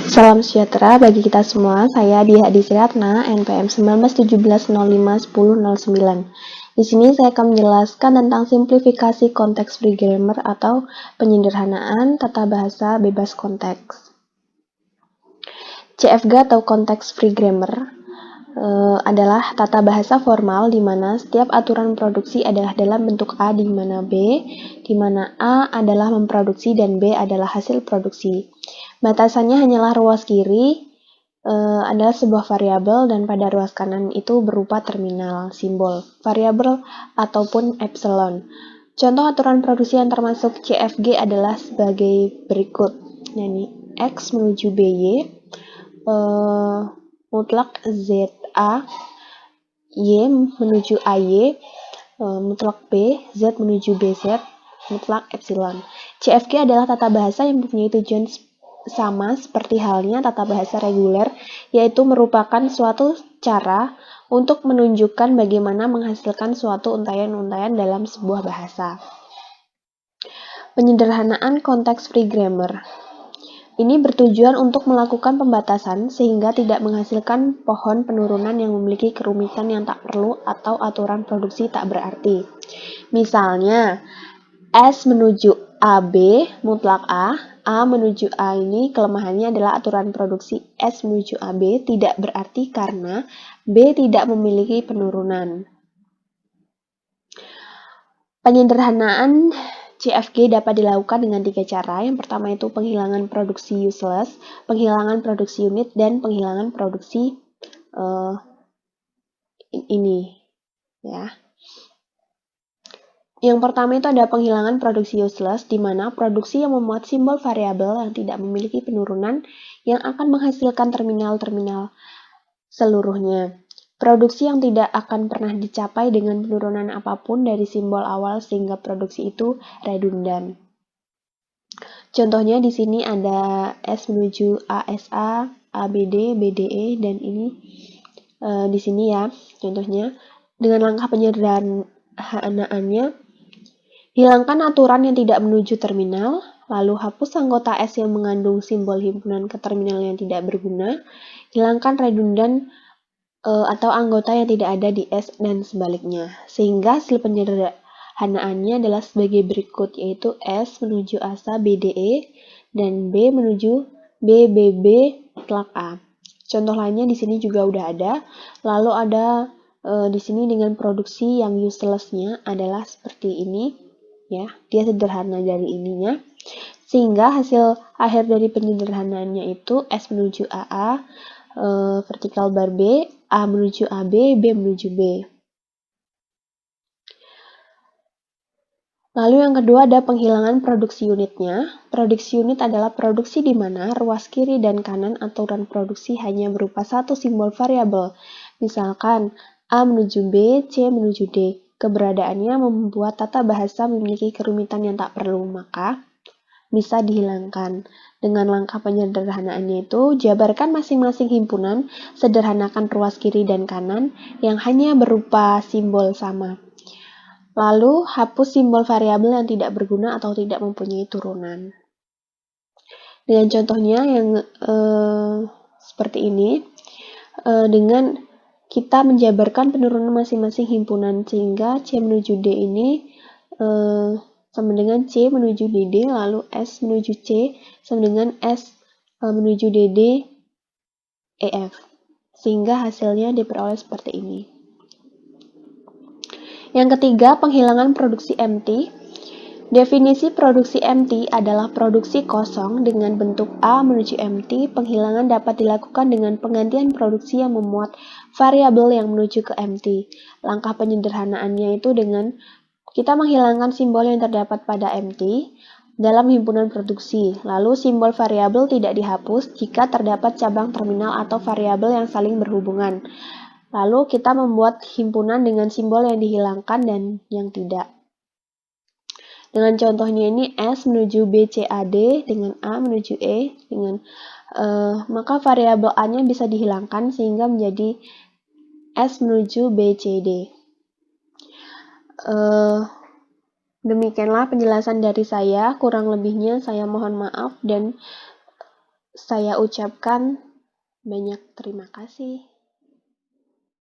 Salam sejahtera bagi kita semua. Saya Diah Adisriatna, NPM 1917051009. Di sini saya akan menjelaskan tentang simplifikasi konteks free grammar atau penyederhanaan tata bahasa bebas konteks. CFG atau konteks free grammar adalah tata bahasa formal di mana setiap aturan produksi adalah dalam bentuk A di mana A adalah memproduksi dan B adalah hasil produksi. Batasannya hanyalah ruas kiri adalah sebuah variabel dan pada ruas kanan itu berupa terminal, simbol, variabel ataupun epsilon. Contoh aturan produksi yang termasuk CFG adalah sebagai berikut. Yani X menuju BY, mutlak ZA, Y menuju AY, mutlak B, Z menuju BZ, mutlak epsilon. CFG adalah tata bahasa yang mempunyai tujuan sama seperti halnya tata bahasa reguler, yaitu merupakan suatu cara untuk menunjukkan bagaimana menghasilkan suatu untayan-untayan dalam sebuah bahasa. Penyederhanaan konteks free grammar. Ini bertujuan untuk melakukan pembatasan sehingga tidak menghasilkan pohon penurunan yang memiliki kerumitan yang tak perlu atau aturan produksi tak berarti. Misalnya, S menuju AB mutlak A menuju A ini kelemahannya adalah aturan produksi S menuju AB tidak berarti karena B tidak memiliki penurunan. Penyederhanaan CFG dapat dilakukan dengan 3 cara. Yang pertama itu penghilangan produksi useless, penghilangan produksi unit, dan penghilangan produksi ini. Ya. Yang pertama itu ada penghilangan produksi useless, di mana produksi yang memuat simbol variabel yang tidak memiliki penurunan yang akan menghasilkan terminal-terminal seluruhnya. Produksi yang tidak akan pernah dicapai dengan penurunan apapun dari simbol awal sehingga produksi itu redundan. Contohnya di sini ada S menuju ASA, ABD, BDE, dan ini di sini ya contohnya. Dengan langkah penyederhanaannya, hilangkan aturan yang tidak menuju terminal, lalu hapus anggota S yang mengandung simbol himpunan ke terminal yang tidak berguna, hilangkan redundan atau anggota yang tidak ada di S dan sebaliknya. Sehingga hasil penyederhanaannya adalah sebagai berikut, yaitu S menuju ASA BDE dan B menuju BBB mutlak A. Contoh lainnya di sini juga udah ada. Lalu ada di sini dengan produksi yang useless-nya adalah seperti ini, ya. Dia sederhana dari ininya. Sehingga hasil akhir dari penyederhanaannya itu S menuju AA, vertikal bar B, A menuju AB, B menuju B. Lalu yang kedua ada penghilangan produksi unitnya. Produksi unit adalah produksi di mana ruas kiri dan kanan aturan produksi hanya berupa satu simbol variabel. Misalkan A menuju B, C menuju D. Keberadaannya membuat tata bahasa memiliki kerumitan yang tak perlu, maka bisa dihilangkan. Dengan langkah penyederhanaannya itu, jabarkan masing-masing himpunan, sederhanakan ruas kiri dan kanan yang hanya berupa simbol sama. Lalu, hapus simbol variabel yang tidak berguna atau tidak mempunyai turunan. Dengan contohnya yang seperti ini, dengan kita menjabarkan penurunan masing-masing himpunan, sehingga C menuju D ini sama dengan C menuju DD, lalu S menuju C sama dengan S menuju DD EF. Sehingga hasilnya diperoleh seperti ini. Yang ketiga, penghilangan produksi empty. Definisi produksi empty adalah produksi kosong dengan bentuk A menuju empty. Penghilangan dapat dilakukan dengan penggantian produksi yang memuat variabel yang menuju ke empty. Langkah penyederhanaannya itu dengan kita menghilangkan simbol yang terdapat pada empty dalam himpunan produksi. Lalu simbol variabel tidak dihapus jika terdapat cabang terminal atau variabel yang saling berhubungan. Lalu kita membuat himpunan dengan simbol yang dihilangkan dan yang tidak. Dengan contohnya ini S menuju BCAD dengan A menuju E dengan maka variabel A-nya bisa dihilangkan sehingga menjadi S menuju BCD. Demikianlah penjelasan dari saya, kurang lebihnya saya mohon maaf dan Saya ucapkan banyak terima kasih.